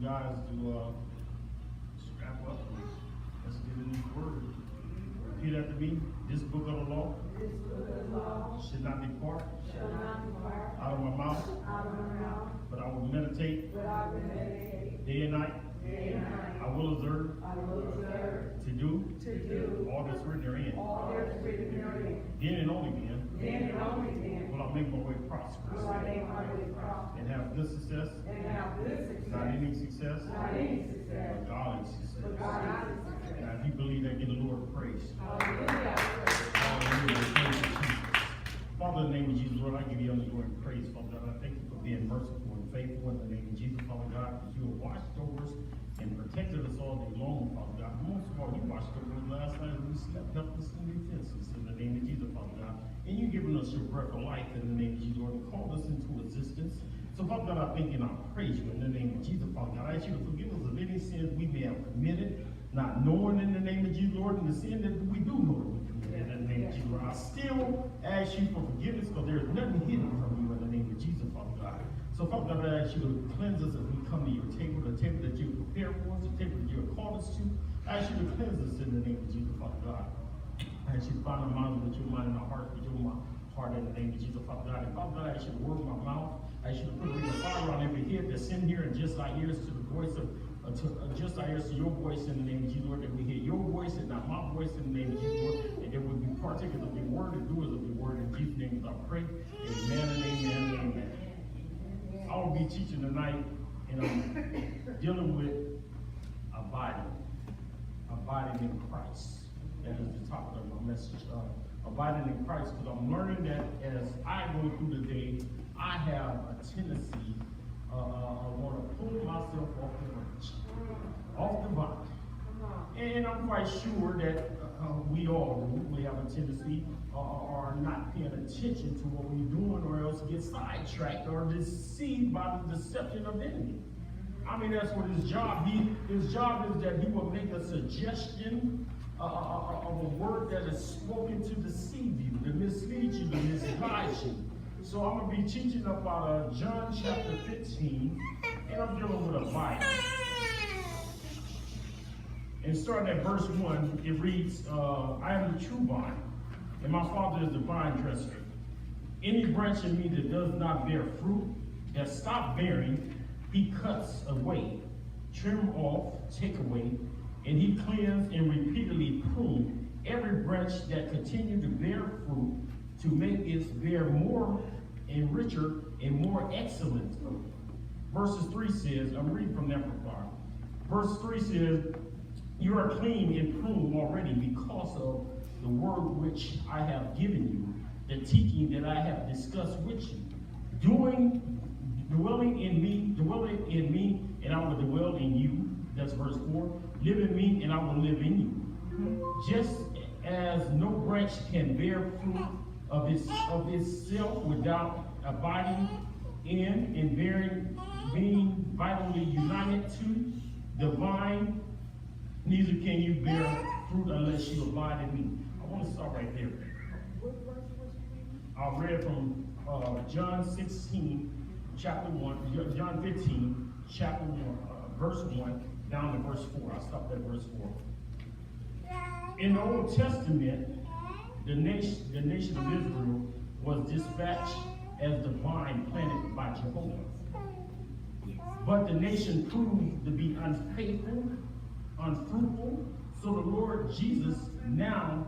guys to strap up. Let's get in this word. Repeat after me. This book of the law should not depart out of my mouth, but I will meditate day and night. I will observe to do all that's written therein. Then and only then will I make my way prosperous and have good success, not any success, but godly success. Now, if you believe that, give the Lord praise. Hallelujah. Praise you, Jesus. Father, in the name of Jesus, Lord, I give you all the glory and praise, Father God. I thank you for being merciful and faithful in the name of Jesus, Father God, because you have watched over us and protected us all day long, Father God. Most of all, you watched over us last night as we slept, helped us in defenses in the name of Jesus, Father God. And you've given us your breath of life in the name of Jesus, Lord, and called us into existence. So, Father God, I thank you and I praise you in the name of Jesus, Father God. I ask you to forgive us of any sins we may have committed, not knowing in the name of Jesus, Lord, and the sin that we do know that we committed in the name of Jesus, Lord. I still ask you for forgiveness because there is nothing hidden from you in the name of Jesus, Father God. So, Father God, I ask you to cleanse us as we come to your table, the table that you prepared for us, the table that you have called us to. I ask you to cleanse us in the name of Jesus, Father God. I ask you to find our minds with your mind and our hearts with your heart in the name of Jesus, Father God. And Father God, I ask you to work my mouth. I ask you to put a ring of fire on every head that's in here and just our ears to the voice of just our ears to your voice in the name of Jesus, Lord, that we hear your voice and not my voice in the name of Jesus, Lord, and that we be partakers of your word and doers of your word. In Jesus' name, I pray. Amen and amen and amen. I will be teaching tonight, and I'm dealing with abiding in Christ. That is the topic of my message. Abiding in Christ, because I'm learning that as I go through the day, I have a tendency I want to pull myself off the branch, off the vine. And I'm quite sure that we all do. We have a tendency are not paying attention to what we're doing, or else get sidetracked or deceived by the deception of the enemy. I mean, that's what his job. His job is that he will make a suggestion of a word that is spoken to deceive you, to mislead you, to misguide you. So I'm going to be teaching about John chapter 15, and I'm dealing with abiding. And starting at verse 1, it reads, I am the true vine, and my Father is the vine dresser. Any branch in me that does not bear fruit, that stop bearing, he cuts away, trim off, take away, and he cleans and repeatedly prune every branch that continue to bear fruit, to make it bear more and richer and more excellent fruit. Verses 3 says, I'm reading from Amplified. Verse 3 says, you are clean and pruned already because of the word which I have given you, the teaching that I have discussed with you. Dwelling in me, and I will dwell in you. That's verse 4. Live in me, and I will live in you. Just as no branch can bear fruit of itself without abiding in and being vitally united to the vine, neither can you bear fruit unless you abide in me. I want to start right there. I read from John 16, chapter 1, John 15, chapter 1, verse 1, down to verse 4. I stopped at verse 4. In the Old Testament, the nation of Israel was dispatched as the vine planted by Jehovah. But the nation proved to be unfaithful, unfruitful, so the Lord Jesus now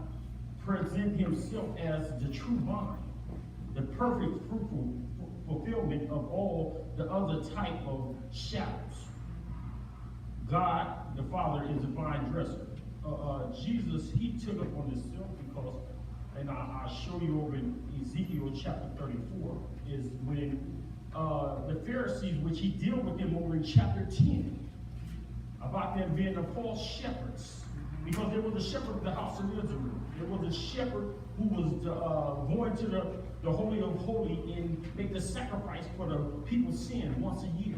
presents himself as the true vine, the perfect fruitful fulfillment of all the other type of shadows. God, the Father, is the vine dresser. Jesus, he took it on himself because, and I'll show you over in Ezekiel chapter 34, is when the Pharisees, which he dealt with them over in chapter 10, about them being the false shepherds, because there was a shepherd of the house of Israel. There was a shepherd who was going to the Holy of Holies and make the sacrifice for the people's sin once a year.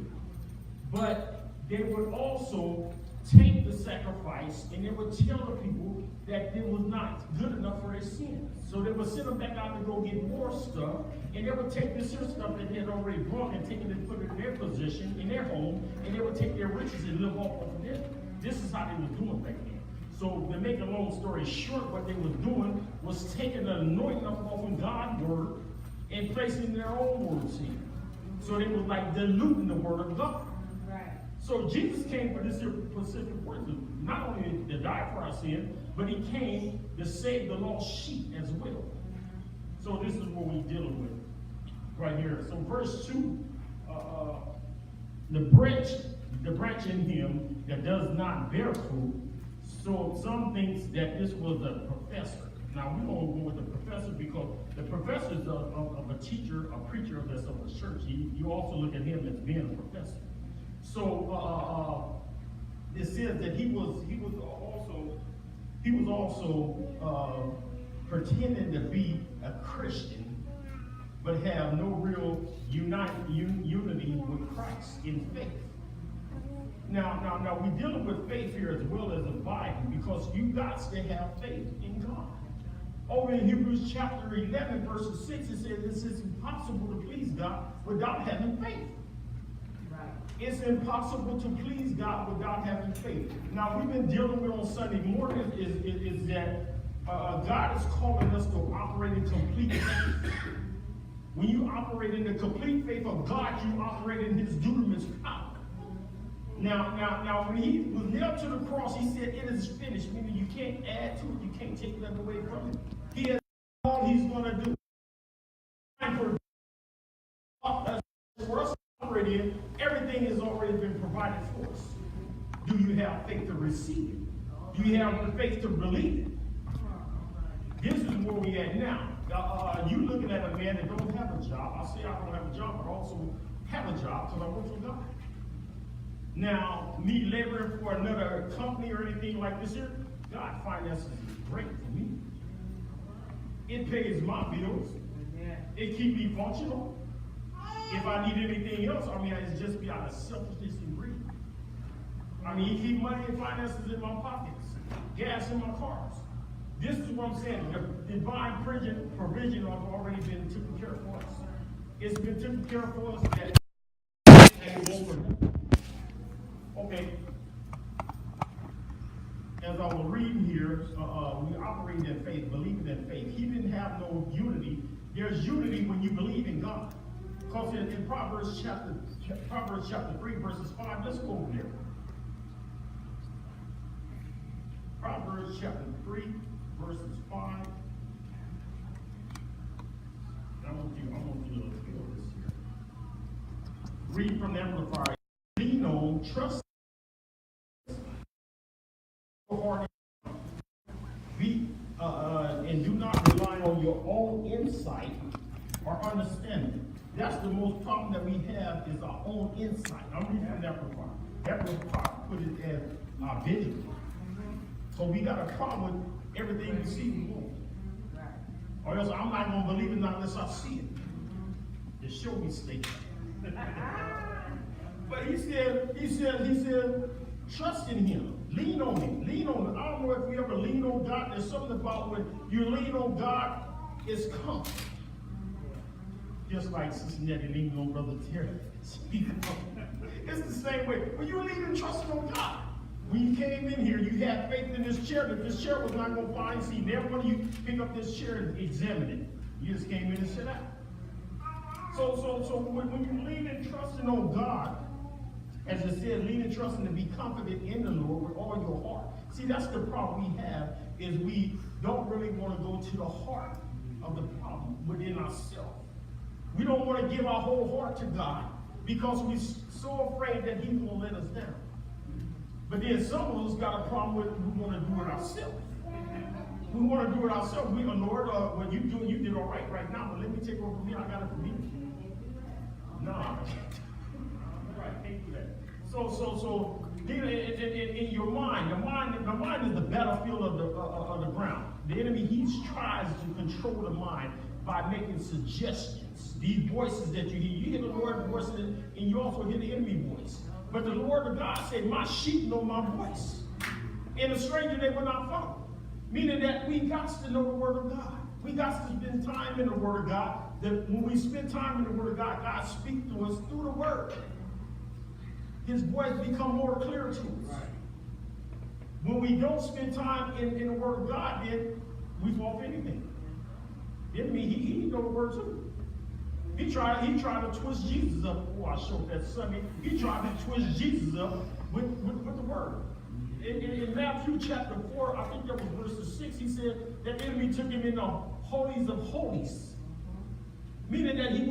But they would also take the sacrifice and they would tell the people that it was not good enough for their sins. So they would send them back out to go get more stuff, and they would take this here stuff that they had already brought and take it and put it in their position, in their home, and they would take their riches and live off of them. This is how they were doing back then. So to make a long story short, what they was doing was taking the anointing off of God's word and placing their own words in. So they was like diluting the word of God. Right. So Jesus came for this specific purpose, not only to die for our sin, but he came to save the lost sheep as well. So this is what we're dealing with right here. So verse 2, the branch in him that does not bear fruit. So some thinks that this was a professor. Now we don't go with the professor because the professor is of a teacher, a preacher of this of a church. You also look at him as being a professor. So it says that he was also pretending to be a Christian, but have no real unity with Christ in faith. Now we're dealing with faith here as well as the Bible, because you got to have faith in God. Over in Hebrews chapter 11, verse 6, it says it's impossible to please God without having faith. Right. It's impossible to please God without having faith. Now we've been dealing with on Sunday morning is that God is calling us to operate in complete faith. When you operate in the complete faith of God, you operate in his dunamis power. Now, when he was nailed to the cross, he said, "It is finished," meaning you can't add to it, you can't take that away from it. He has all he's going to do. For us to operate in, everything has already been provided for us. Do you have faith to receive it? Do you have the faith to believe it? This is where we at now. You looking at a man that don't have a job. I say I don't have a job, but I also have a job because I work for God. Now, me laboring for another company or anything like this here, God finances is great for me. It pays my bills. It keeps me functional. If I need anything else, it's just be out of selfishness and greed. He keep money and finances in my pockets, gas in my cars. This is what I'm saying. The divine provision has already been taken care of for us. It's been taken care of for us that it won't forget. Okay. As I was reading here, we operate in faith, believing in faith. He didn't have no unity. There's unity when you believe in God. Because in Proverbs chapter 3, verses 5, let's go over there. Proverbs chapter 3, verses 5. I want you to feel this here. Read from the Amplified. Lean on, trust. And do not rely on your own insight or understanding. That's the most problem that we have is our own insight. I'm reading from that report. That report put it as our vision. So we got a problem with everything we see we want. Or else I'm not going to believe it unless I see it. The show me state. But he said, trust in him. Lean on him. Lean on him. I don't know if you ever lean on God. There's something about when you lean on God, it's comfort. Just like Sister Nettie leaning on Brother Terry. It's the same way. When you lean and trust on God. When you came in here, you had faith in this chair that this chair was not going to fly and see. Never when you pick up this chair and examine it. You just came in and sit down. So when you lean and trusting on God, as it said, lean and trusting to be confident in the Lord with all your heart. See, that's the problem we have, is we don't really want to go to the heart of the problem within ourselves. We don't want to give our whole heart to God because we're so afraid that he's going to let us down. But then some of us got a problem with we want to do it ourselves. We want to do it ourselves. We go, Lord, what you doing, you did all right now, but let me take over me. I got it for me. No, right, can't do that. So in your mind, the mind is the battlefield of the ground. The enemy, he tries to control the mind by making suggestions. These voices that you hear the Lord's voice, and you also hear the enemy voice. But the word of God said, my sheep know my voice. And a stranger they will not follow. Meaning that we got to know the word of God. We got to spend time in the word of God. That when we spend time in the word of God, God speaks to us through the word. His voice become more clear to us. Right. When we don't spend time in the word of God, then we fall for anything. The enemy, he know the word too. He tried to twist Jesus up. Oh, I showed that Sunday. He tried to twist Jesus up with the word. In Matthew chapter 4, I think that was verse 6, he said that the enemy took him in the holies of holies. Meaning that he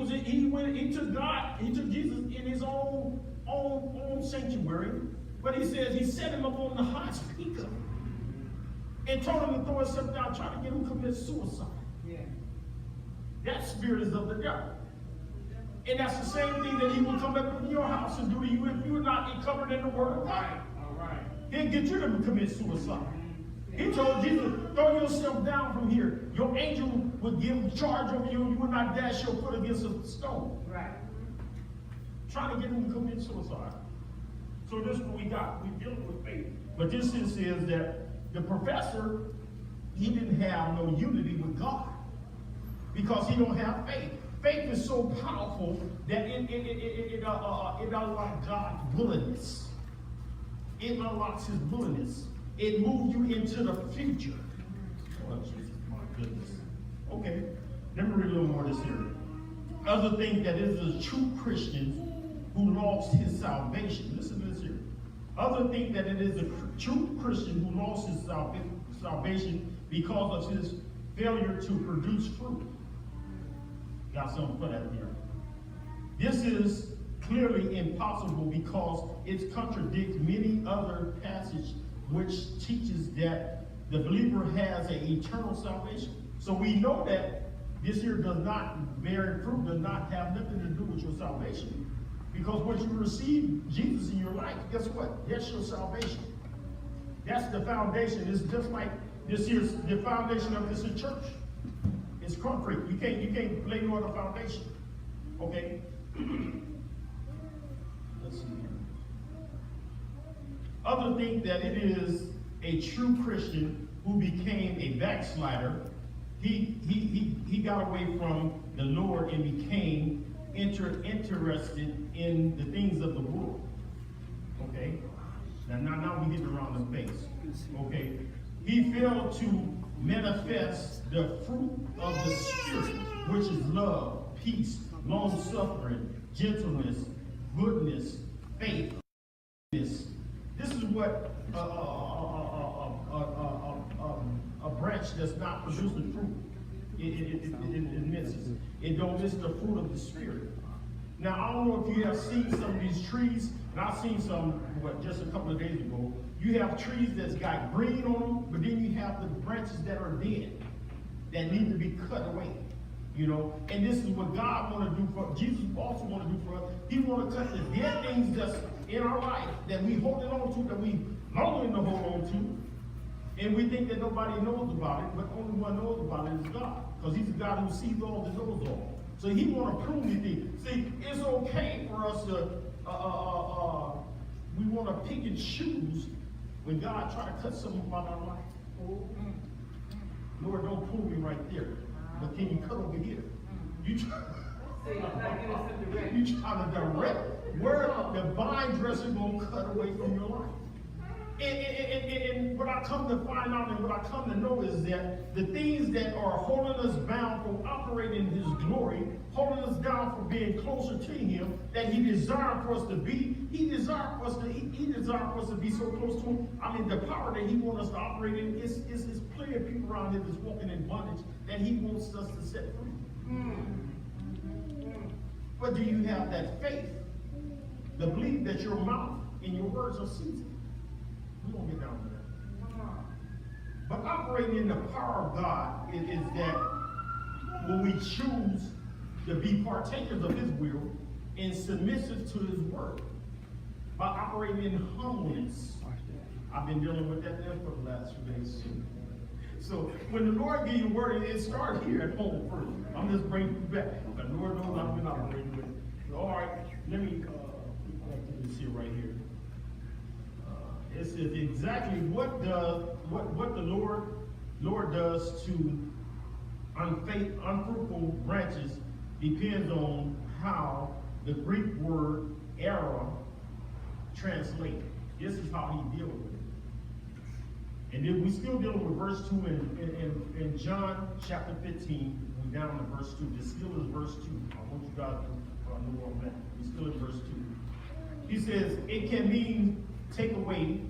took Jesus in his own sanctuary, but he says he set him up on the high speaker and told him to throw himself down, trying to get him to commit suicide. Yeah. That spirit is of the devil. And that's the same thing that he will come up in your house and do to you if you're not covered in the word of God. All right. He'll get you to commit suicide. He told Jesus, throw yourself down from here. Your angel would give charge over you and you would not dash your foot against a stone. Right. Trying to get him to commit suicide. So this is what we got. We're dealing with faith. But this says that the professor, he didn't have no unity with God because he don't have faith. Faith is so powerful that it unlocks God's willingness. It unlocks his willingness. It moves you into the future. Oh, Jesus, my goodness. Okay, let me read a little more of this here. Other thing that is a true Christian who lost his salvation. Listen to this here. Other thing that it is a true Christian who lost his salvation because of his failure to produce fruit. Got something for that here. This is clearly impossible because it contradicts many other passages which teaches that the believer has an eternal salvation. So we know that this here does not bear fruit, does not have nothing to do with your salvation. Because once you receive Jesus in your life, guess what? That's your salvation. That's the foundation. It's just like this here's the foundation of this church. It's concrete. You can't lay no other foundation. Okay? Let's see here. Other think that it is a true Christian who became a backslider. He got away from the Lord and became interested in the things of the world. Okay? Now we get around the base. Okay? He failed to manifest the fruit of the Spirit, which is love, peace, long-suffering, gentleness, goodness, faith. This is what a branch that's not producing fruit. It misses. It don't miss the fruit of the Spirit. Now, I don't know if you have seen some of these trees, and I've seen some, just a couple of days ago. You have trees that's got green on them, but then you have the branches that are dead, that need to be cut away. You know, and this is what God want to do for Jesus also want to do for us. He want to cut the dead things that's in our life that we holding on to, that we longing to hold on to, and we think that nobody knows about it, but only one knows about it is God, because He's a God who sees all and knows all. So He want to prune these things. See, it's okay for us to we want to pick and choose when God try to cut something about our life. Lord, don't pull me right there. But can you cut over here? You try to direct where the vine dresser gonna cut away from your life. And what I come to find out and what I come to know is that the things that are holding us bound from operating in His glory, holding us down from being closer to Him, that He desired for us to be, He desired for us to be so close to Him. I mean, the power that He wants us to operate in is plenty of people around here that's walking in bondage that He wants us to set free. But do you have that faith to believe that your mouth and your words are seasoned? We won't get down to that. But operating in the power of God is that when we choose to be partakers of His will and submissive to His word, by operating in humbleness. I've been dealing with that there for the last few days too. So when the Lord gives you a word, it starts here at home first. I'm just bringing you back. The Lord knows I've been operating with it. So, all right, let me see right here. is exactly what the Lord does to unfruitful branches depends on how the Greek word era translated. This is how he deals with it. And then we still dealing with verse 2 in John chapter 15. We're down to verse 2. This still is verse 2. I want you guys to know where I'm at. We're still in verse 2. He says, it can mean take away.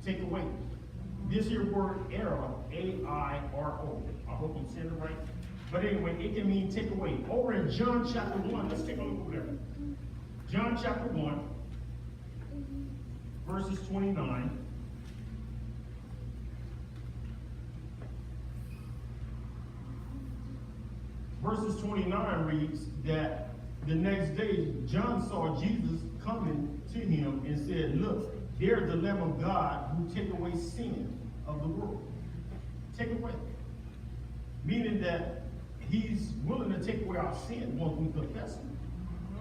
Take away. This here word era, A-I-R-O. I hope I'm saying it right. But anyway, it can mean take away. Over in John chapter 1, let's take a look over there. John chapter 1, verses 29. Verses 29 reads that the next day John saw Jesus coming to him and said, look, there's the Lamb of God who take away sin of the world. Take away. Meaning that he's willing to take away our sin once we confess him.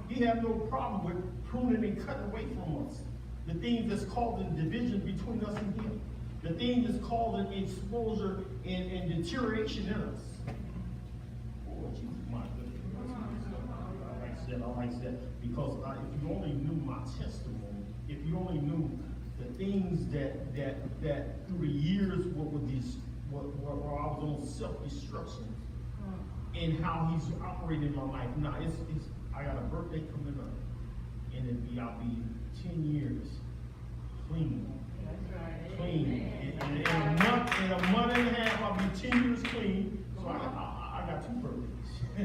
He has no problem with pruning and cutting away from us the things that's causing division between us and him. The thing that's causing exposure and deterioration in us. Oh, Jesus, my goodness. I like that. Because if you only knew my testimony, if you only knew the things that through the years where I was on self-destruction and how he's operating in my life. Now I got a birthday coming up, and I'll be 10 years clean. That's right. Clean. In a month and a half, I'll be 10 years clean. So I got 2 birthdays. I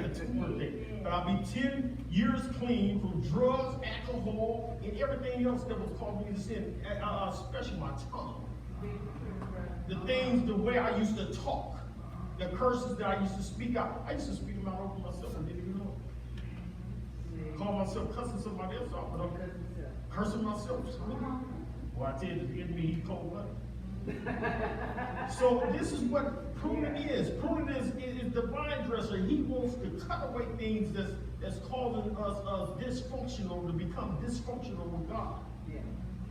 got 2 birthdays. But I'll be 10 years clean from drugs, alcohol, and everything else that was causing me to sin, especially my tongue. The things, the way I used to talk, the curses that I used to speak out. I used to speak them out over myself and didn't even know it. Call myself cussing somebody else out, but I'm cursing myself. Well, I tell you, the enemy, he cold-blooded. So this is what pruning is. Pruning is the vine dresser. He wants to cut away things that's causing us dysfunctional, to become dysfunctional with God. Yeah.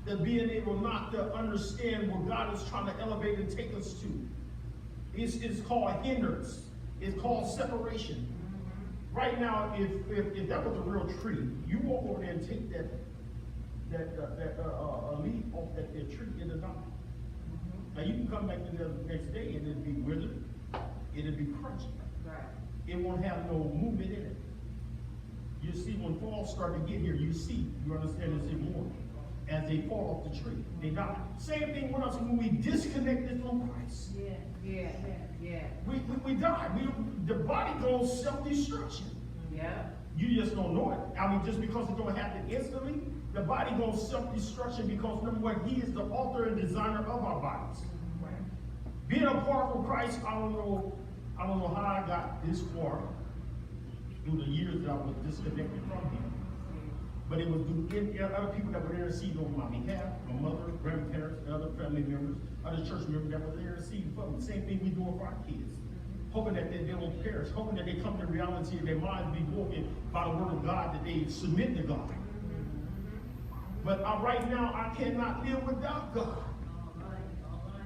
That being able not to understand what God is trying to elevate and take us to. It's called hindrance. It's called separation. Right now, if that was a real tree, you walk over there and take that leaf off that tree in the night. Now you can come back in the next day and it'll be withered, it'll be crunchy. Right. It won't have no movement in it. You see, when fall start to get here, you understand it's immortal. As they fall off the tree, they die. Same thing with us when we disconnected from Christ. Yeah. We die. The body goes self-destruction. Yeah. You just don't know it. I mean, just because it don't happen instantly, the body goes self-destruction because, number one, he is the author and designer of our bodies. Right. Being apart from Christ, I don't know how I got this far through the years that I was disconnected from him. But it was other people that were interceding on my behalf, my mother, grandparents, other family members, other church members that were interceding for me. Same thing we do for our kids. Hoping that they don't perish, hoping that they come to reality and their minds be woken by the word of God, that they submit to God. But right now, I cannot live without God.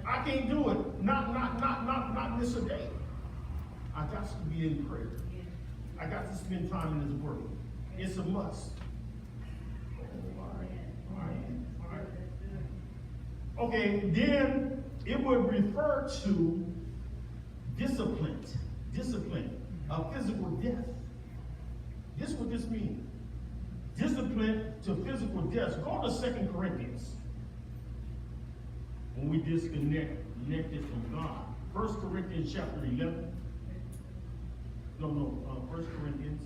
I can't do it. Not miss a day. I got to be in prayer. I got to spend time in His Word. It's a must. Okay, then it would refer to discipline, of physical death. This is what this means. Discipline to physical death. Go to 2 Corinthians. When we disconnected from God. 1 Corinthians chapter 11. 1 Corinthians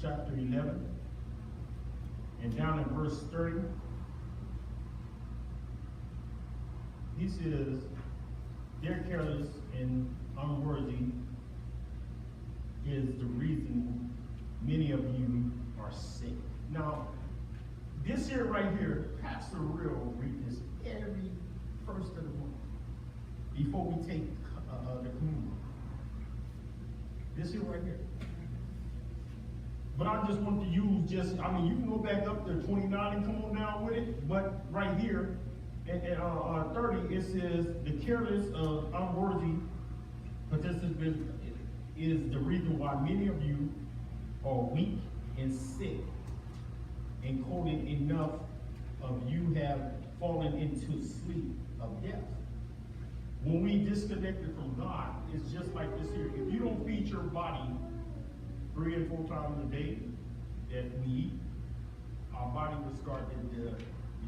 chapter 11. And down in verse 30. He says, they're careless and unworthy is the reason many of you are sick. Now, this here right here, Pastor Real read this every first of the month before we take the communion. This here right here. But I just want to use you can go back up to 29 and come on down with it. But right here, at 30, it says, the careless, unworthy participant is the reason why many of you are weak and sick, and quoting enough of you have fallen into sleep of death. When we disconnected from God, it's just like this here. If you don't feed your body 3 and 4 times a day that we eat, our body will start to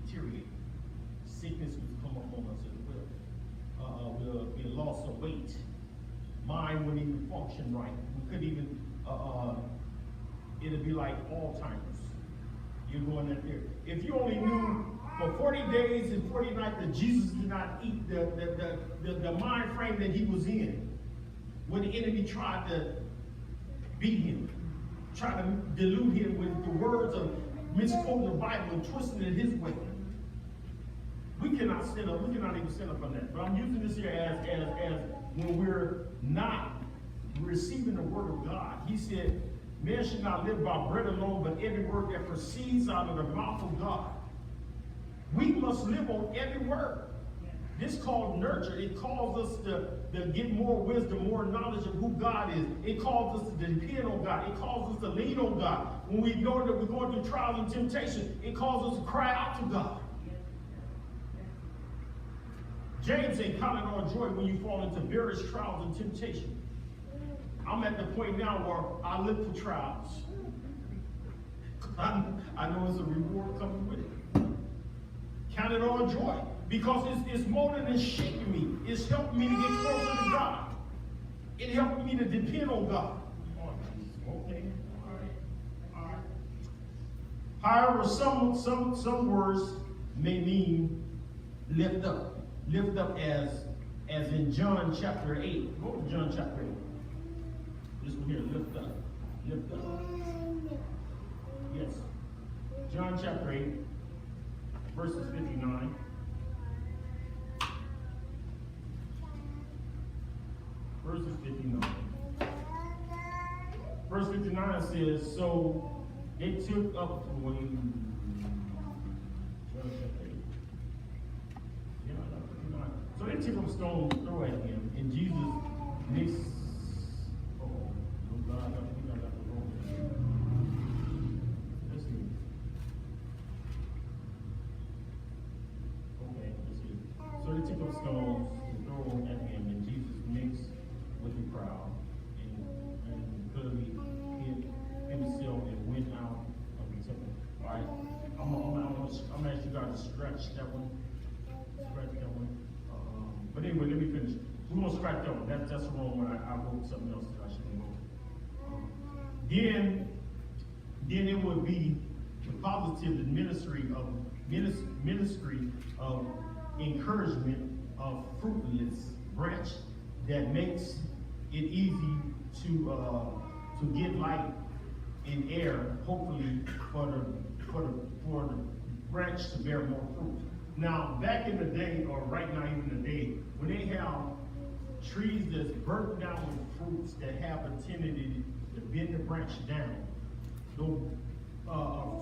deteriorate. Sickness will come upon us as well. We'll be a loss of weight. Mind wouldn't even function right. We couldn't even, it'll be like Alzheimer's. You're going in there. If you only knew for 40 days and 40 nights that Jesus did not eat, the mind frame that he was in, when the enemy tried to beat him, tried to delude him with the words of misquoting the Bible and twisting it his way. We cannot stand up. We cannot even stand up on that. But I'm using this here as when we're not receiving the word of God. He said, man should not live by bread alone, but every word that proceeds out of the mouth of God. We must live on every word. This called nurture. It calls us to get more wisdom, more knowledge of who God is. It calls us to depend on God. It calls us to lean on God. When we know that we're going through trials and temptation, it calls us to cry out to God. James said, count it all joy when you fall into various trials and temptation. I'm at the point now where I live for trials. I know it's a reward coming with it. Count it all joy. Because it's more than shaking me. It's helping me to get closer to God. It helped me to depend on God. Okay. All right. However, some words may mean lift up. Lift up as in John chapter 8. Go to John chapter 8. This one here, lift up. Lift up. Yes. John chapter 8, verses 59. Verses 59. Verse 59 says, so they took up John chapter 8. So they took up stones to throw at him, and Jesus mixed. Oh God, we got the wrong. Let's see. Okay, let's see. So they took up stones to throw at him, and Jesus mixed with the crowd, and clearly hid himself and went out of the temple. All right, I'm gonna ask you guys to stretch that one. Stretch that one. But anyway, let me finish. We're going to scratch that one. That's the wrong one. I wrote something else that I shouldn't wrote. Then it would be the positive ministry of encouragement of fruitless branch that makes it easy to get light and air, hopefully for the branch to bear more fruit. Now, back in the day, or right now even today, when they have trees that's burnt down with fruits that have a tendency to bend the branch down, the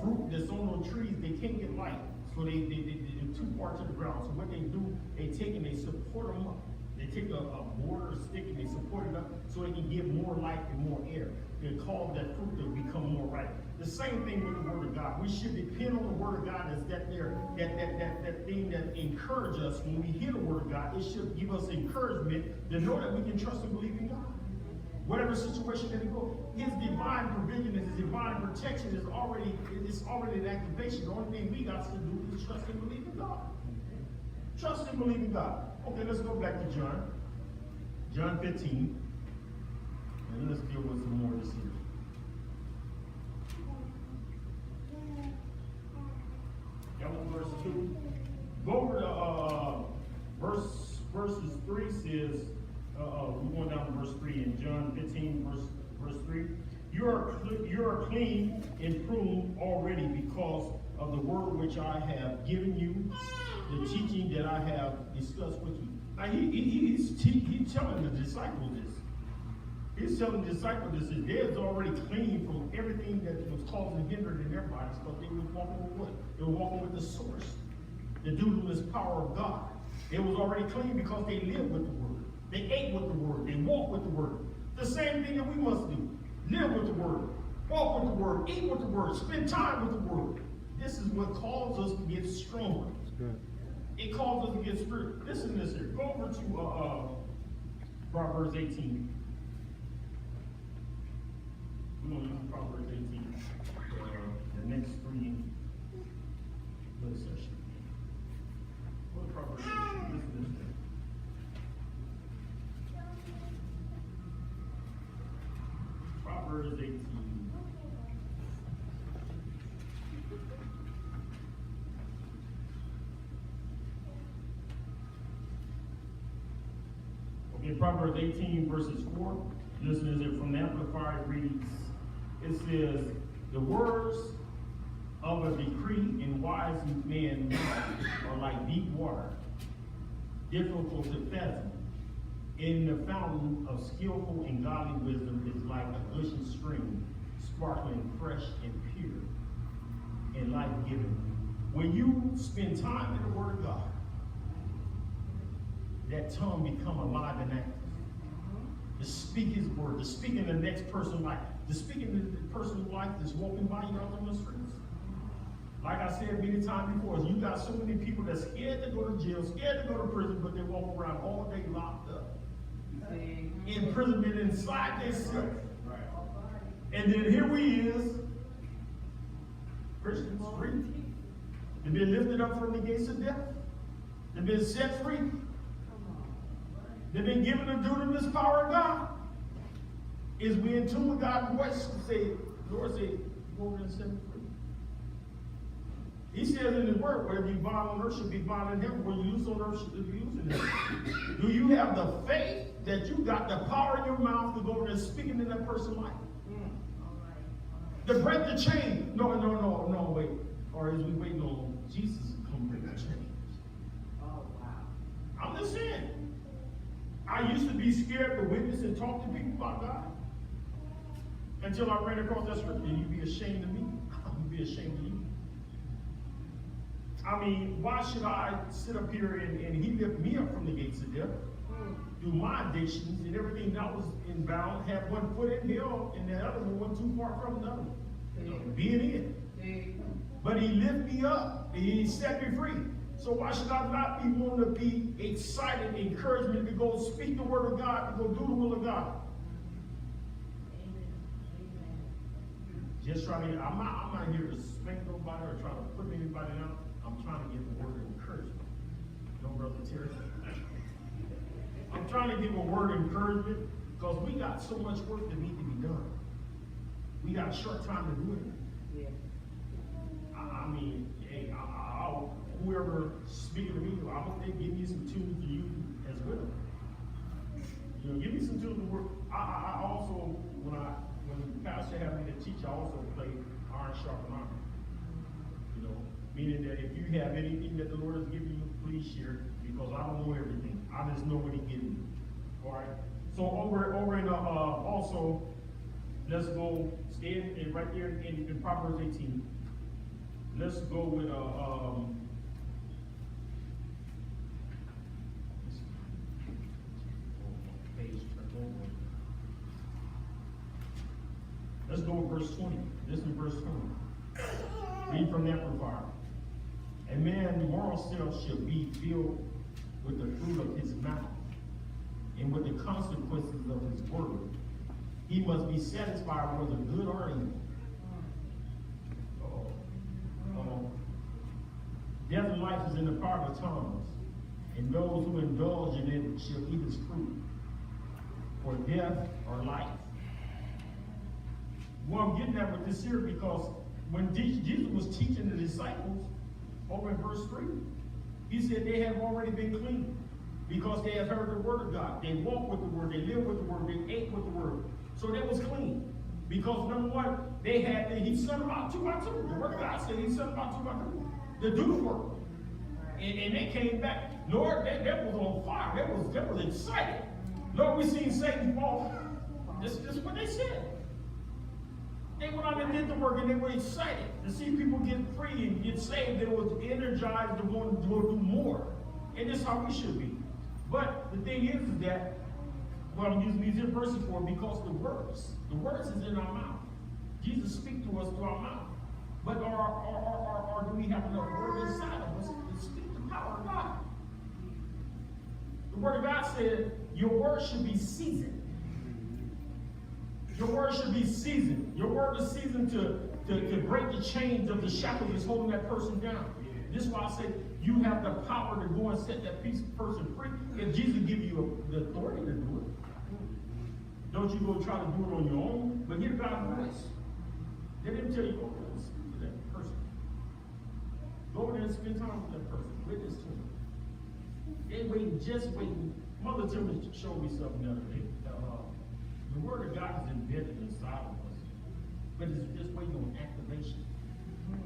fruit that's on those trees, they can't get light. So they're too far to the ground. So what they do, they take and they support them up. They take a board or a stick and they support it up so they can give more light and more air. They cause that fruit to become more ripe. The same thing with the Word of God. We should depend on the Word of God as that thing that encourages us. When we hear the Word of God, it should give us encouragement to know that we can trust and believe in God. Whatever situation that we go, His divine provision and His divine protection is already in activation. The only thing we got to do is trust and believe in God. Trust and believe in God. Okay, let's go back to John. John 15. And let's deal with some more this here. That was verse 2. Go over to verses 3 says, we're going down to verse 3 in John 15, verse 3. You are clean and pruned already because of the word which I have given you, the teaching that I have discussed with you. Now he's telling the disciples this. He's telling the disciples this is they're already clean from everything that was causing hindrance in their bodies, because they were walking with what? They were walking with the source, the dunamis power of God. It was already clean because they lived with the word. They ate with the word. They walked with the word. The same thing that we must do. Live with the word. Walk with the word. Eat with the word. Spend time with the word. This is what calls us to get stronger. It calls us to get spirit. Listen to this here. Go over to Proverbs 18. We're going to use Proverbs 18 the next 3 little sessions. What is Proverbs 18? Listen to this thing. Proverbs 18. In Proverbs 18, verses 4, listen to it from the Amplified reads, it says, the words of a decree in wise men's mouth are like deep water, difficult to fathom. In the fountain of skillful and godly wisdom is like a gushing stream, sparkling fresh and pure and life-giving. When you spend time in the Word of God, that tongue become alive and active. To speak his word, to speak in the next person's life, to speak in the person's life that's walking by you out on the streets. Like I said many times before, you got so many people that's scared to go to jail, scared to go to prison, but they walk around all day locked up. Imprisonment inside themselves. And then here we is, Christians free. They've been lifted up from the gates of death. They've been set free. They've been given the dunamis power of God. Is we in tune with God's voice to say, Lord say, go over and set me free. He says in his word, whatever you bind on earth should be bound in heaven, what you loose on earth should be loose in heaven. Do you have the faith that you got the power in your mouth to go over and speak into that person's life? To break the chain. No, wait. Or is we waiting on Jesus to come break the chain? Oh, wow. I'm just saying. I used to be scared to witness and talk to people about God. Until I ran across that scripture, you'd be ashamed of me. I'm be ashamed of you. I mean, why should I sit up here and he lift me up from the gates of death? Through my addictions and everything that was inbound, have one foot in hell and the other one wasn't too far from the other. Being in. But he lifted me up and he set me free. So why should I not be willing to be excited, encouragement to go speak the word of God, to go do the will of God? Just trying to, I'm not here to spank nobody or try to put anybody down. I'm trying to give a word of encouragement. No, Brother Terry. I'm trying to give a word of encouragement because we got so much work that needs to be done. We got a short time to do it. Yeah. I mean, hey, whoever speaking to me, I hope they give me some tools to use as well. You know, give me some tools to work. I also, when the pastor had me to teach, I also played iron sharpen iron. You know, meaning that if you have anything that the Lord has given you, please share it, because I don't know everything. I just know what He gives me. All right. So over in also, let's go stay in right there in Proverbs 18. Let's go with let's go with verse 20. Listen to verse 20. Read from the Amplified. A man's moral self shall be filled with the fruit of his mouth and with the consequences of his word. He must be satisfied whether good or evil. Death and life is in the power of the tongues, and those who indulge in it shall eat its fruit, or death or life. Well, I'm getting at with this here because when Jesus was teaching the disciples over in verse 3, he said they have already been clean because they have heard the word of God. They walked with the word, they lived with the word, they ate with the word. So they was clean. Because number one, he sent them out 2 by 2. The word of God said he sent them out 2 by 2 to do the work. And they came back. Lord, that was on fire. That was excited. Lord, we seen Satan fall This is what they said. They went out and did the work, and they were excited to see people get free and get saved. They were energized to want to do more. And this is how we should be. But the thing is that, well, I'm using these verses for because the words is in our mouth. Jesus speaks to us through our mouth. But or do we have enough word inside of us to speak the power of God? The word of God said, your word should be seasoned. Your word should be seasoned. Your word is seasoned to break the chains of the shackles that's holding that person down. This is why I said you have the power to go and set that person free. If Jesus gives you the authority to do it, don't you go try to do it on your own, but hear God's voice. They didn't tell you, go over and speak to that person. Go over there and spend time with that person. Witness to him. They waiting, just waiting. Mother Timothy showed me something the other day. The word of God is embedded inside of us, but it's just waiting on activation.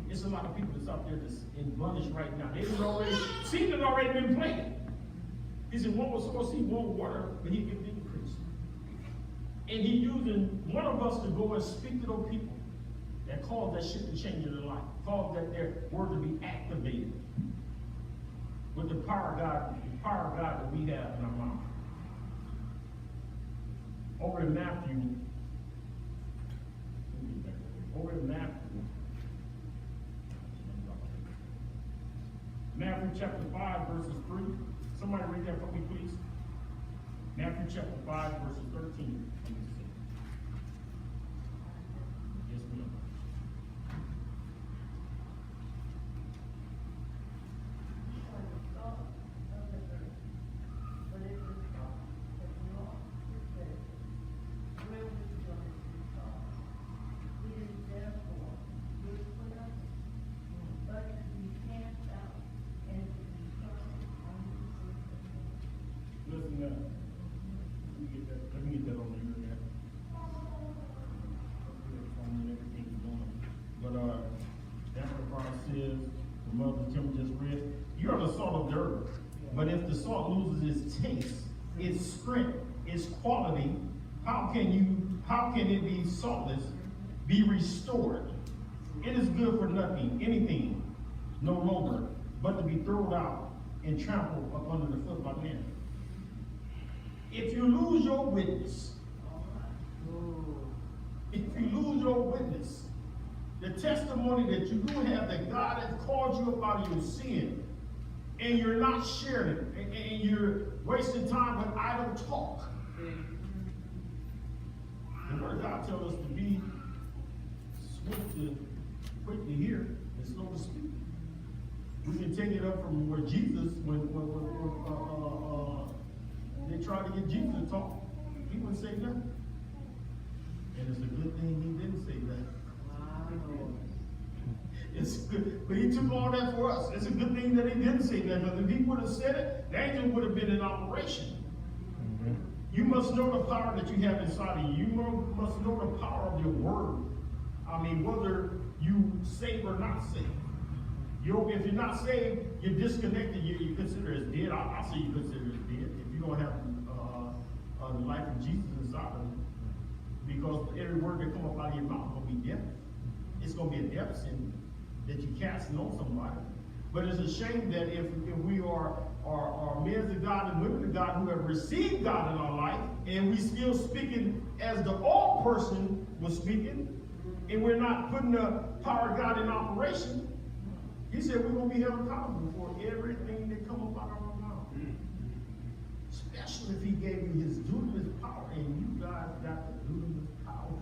It's a lot of people that's out there that's in bondage right now. They've already seen it already been played. He said one was supposed to see one water, but he could increase. And he using one of us to go and speak to those people that cause that shit to change in their life, cause that their word to be activated with the power of God that we have in our mouth. Over in Matthew, Matthew chapter 5, verses 3. Somebody read that for me, please. Matthew chapter 5, verses 13. Yes, ma'am. Let me get that on the internet. But that's what God says, the Mother Tim just read. You are the salt of the earth. But if the salt loses its taste, its strength, its quality, how can it be saltless, be restored? It is good for nothing, anything, no longer, but to be thrown out and trampled up under the foot by men. If you lose your witness, the testimony that you do have that God has called you up out of your sin, and you're not sharing it, and you're wasting time with idle talk. The word of God tells us to be quick to hear and slow to speak. We can take it up from where Jesus, when they tried to get Jesus to talk, he wouldn't say nothing. And it's a good thing he didn't say that. It's good, but he took all that for us. It's a good thing that he didn't say that, because if he would have said it, the angel would have been in operation. Mm-hmm. You must know the power that you have inside of you. You must know the power of your word. I mean, whether you saved or not saved. If you're not saved, you're disconnected. You consider as dead. I say you consider as dead if you don't have the life of Jesus inside of you. Because every word that comes up out of your mouth will be death. It's going to be a death sin that you cast on somebody. But it's a shame that if we are men of God and women of God who have received God in our life, and we still speaking as the old person was speaking, and we're not putting the power of God in operation, he said we're going to be held accountable for everything that comes up out of our mouth. Especially if he gave you his dunamis power, and you guys got the dunamis power.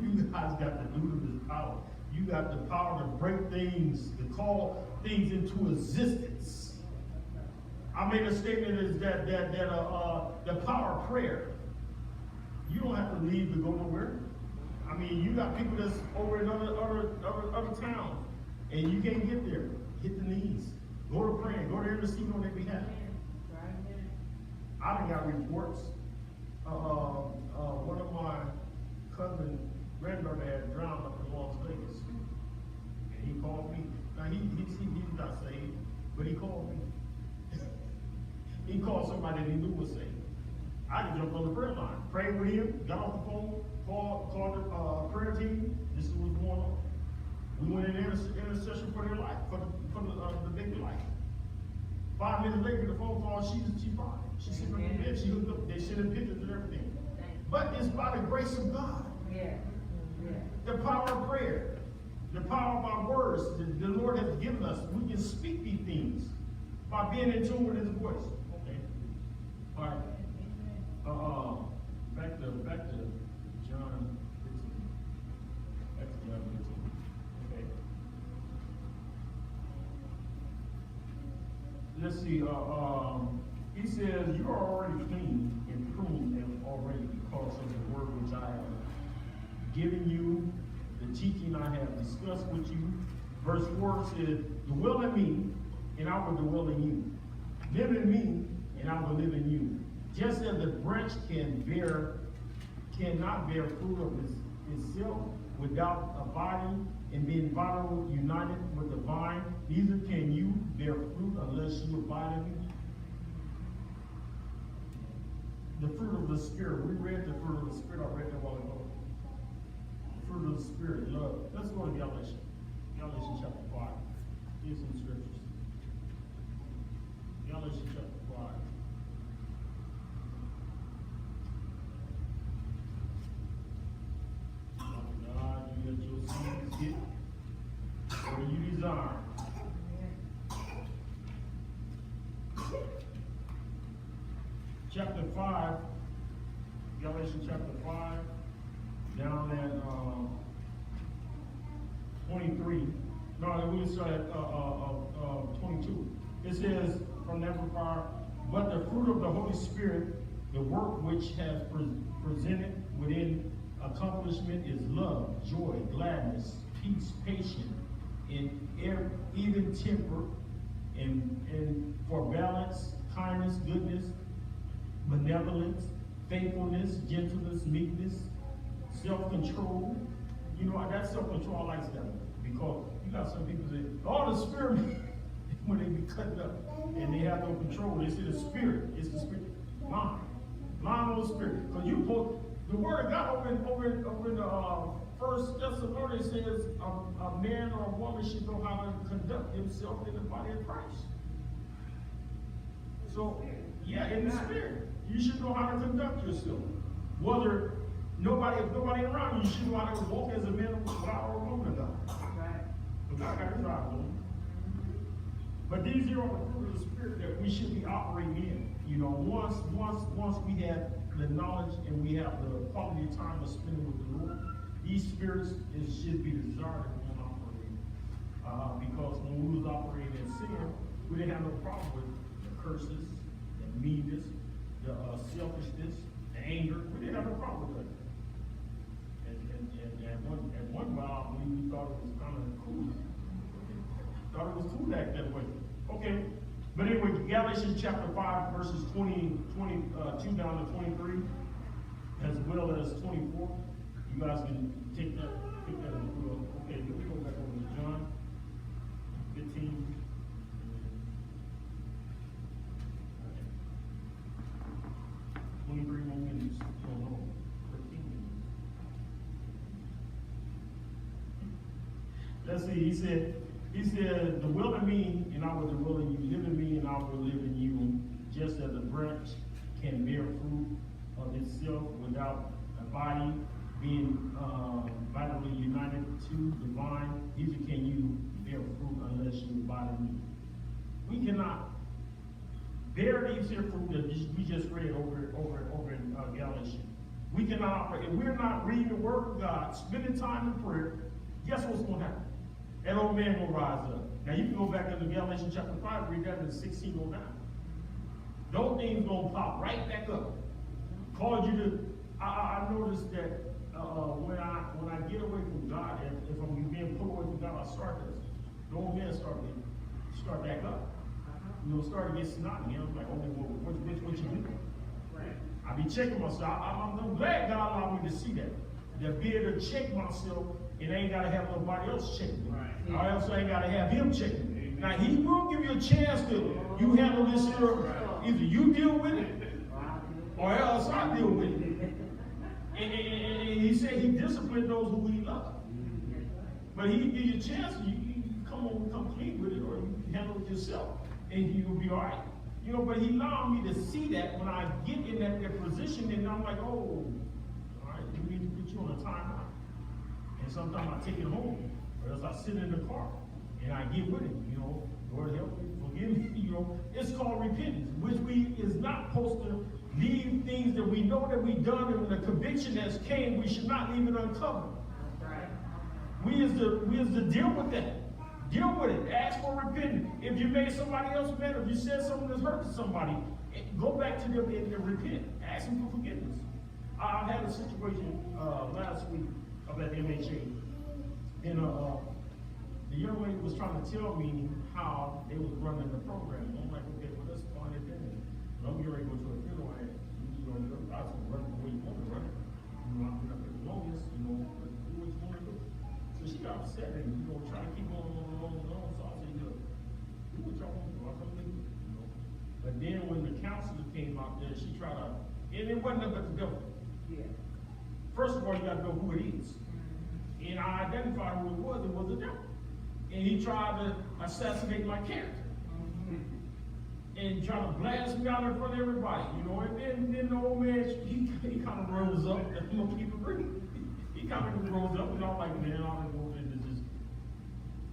You guys got the dunamis power. You got the power to break things, to call things into existence. I made a statement is that the power of prayer. You don't have to leave to go nowhere. I mean, you got people that's over in other towns, and you can't get there. Hit the knees. Go to praying. Go to interceding on their behalf. I done got reports. One of my cousin granddaughter had drowned up in Las Vegas, and he called me. Now he's not saved, but he called me. He called somebody that he knew was saved. I can jump on the prayer line, pray with him, got off the phone, called the prayer team. This is what's going on. We went in intercession for their life, for the baby life. 5 minutes later, the phone call, she's fine. She's sitting on the bed, she hooked up, they sent her pictures and everything. But it's by the grace of God. Yeah. The power of prayer, the power of our words, the Lord has given us. We can speak these things by being in tune with his voice. Okay. All right. Back to John 15. Back to John 15. Okay. Let's see. He says, "You are already clean and pruned and already because of the word which I have given you, the teaching I have discussed with you." Verse 4 says, "Dwell in me, and I will dwell in you. Live in me, and I will live in you. Just as the branch cannot bear fruit of itself without abiding and being vitally united with the vine, neither can you bear fruit unless you abide in me." The fruit of the Spirit. We read the fruit of the Spirit. I read that a while ago. The fruit of the Spirit, love. Let's go to Galatians. Galatians chapter 5. Here's some scriptures. Galatians chapter 5. God, you let your seeds get where you desire. Chapter 5, Galatians chapter 5, down at 23. No, we start at 22. It says from that part, "But the fruit of the Holy Spirit, the work which has presented within accomplishment is love, joy, gladness, peace, patience, and even temper, and forbearance, kindness, goodness, benevolence, faithfulness, gentleness, meekness, self-control." You know, that self-control, I like that because you got some people say, "Oh, the Spirit," when they be cutting up and they have no control. They say the Spirit. It's the Spirit. Line on the Spirit. Because you put the Word of God over in the First Thessalonians says a man or a woman should know how to conduct himself in the body of Christ. So, yeah, in the Spirit, you should know how to conduct yourself. Whether if nobody around you, you should know how to walk as a man of God or a woman of God. Right. But God got his eyes on them. But these are the fruit of the Spirit that we should be operating in. You know, once we have the knowledge and we have the quality of time of spending with the Lord, these spirits should be desired when operating. Because when we was operating in sin, we didn't have no problem with the curses, the meanness, the selfishness, the anger. We didn't have no problem with that. And at one while, we thought it was kind of cool. Thought it was cool to act that way. Okay. But anyway, Galatians chapter 5, verses 22 down to 23, as well as 24. You guys can take that as well. Okay, let me go back over to John 15. 23 more minutes. Oh no, 13 minutes. Let's see, he said, "Dwell in me, and I will dwell in you. Live in me, and I will live in you. Just as a branch can bear fruit of itself without abiding, being vitally united to the vine, neither can you bear fruit unless you abide in me." We cannot bear these here fruit that we just read over in Galatians. We cannot operate. If we're not reading the Word of God, spending time in prayer, guess what's going to happen? That old man will rise up. Now you can go back into Galatians chapter 5, read that in 16:09. Those things gonna pop right back up. Called you to. I noticed that when I get away from God, if I'm being pulled away from God, I start this. The old man start back up. You know, start to get snotty. I'm like, okay, well, what you do? Right. I be checking myself. I'm glad God allowed me to see that. To be able to check myself, and I ain't got to have nobody else check me. Right. Or else I ain't got to have him check me. Now, he will give you a chance to, you handle this here, either you deal with it, or else I deal with it. And he said he disciplined those who he loved. But he give you a chance, you come clean with it, or you can handle it yourself, and you will be all right. You know, but he allowed me to see that when I get in that position, and I'm like, oh, all right, we need to put you on a timeout. And sometimes I take it home, or else I sit in the car, and I get with it, you know, Lord help me, forgive me, you know. It's called repentance, which is not supposed to leave things that we know that we've done, and the conviction that's came, we should not leave it uncovered. Right. We is to deal with that. Deal with it. Ask for repentance. If you made somebody else mad, if you said something that's hurt to somebody, go back to them and repent. Ask them for forgiveness. I had a situation last week up at the MHA, and the young lady was trying to tell me how they was running the program. I'm like, okay, well, let's find it then. I'm getting ready to go to a funeral, and I was running the way you want to run it. You know, I've been up here the longest, you know, but do what you want to do. So she got upset and, you know, trying to keep on. So I said, look, do what y'all want to do. I'll come with you, you know. But then when the counselor came out there, she tried to, and it wasn't nothing but the devil. Yeah. First of all, you got to know who it is. And I identified who it was the devil. And he tried to assassinate my character. And try to blast me out in front of everybody, you know. And then the old man, he kind of rose up. I'm gonna keep it real. He kind of rose up, and I'm like, man, all I go in to just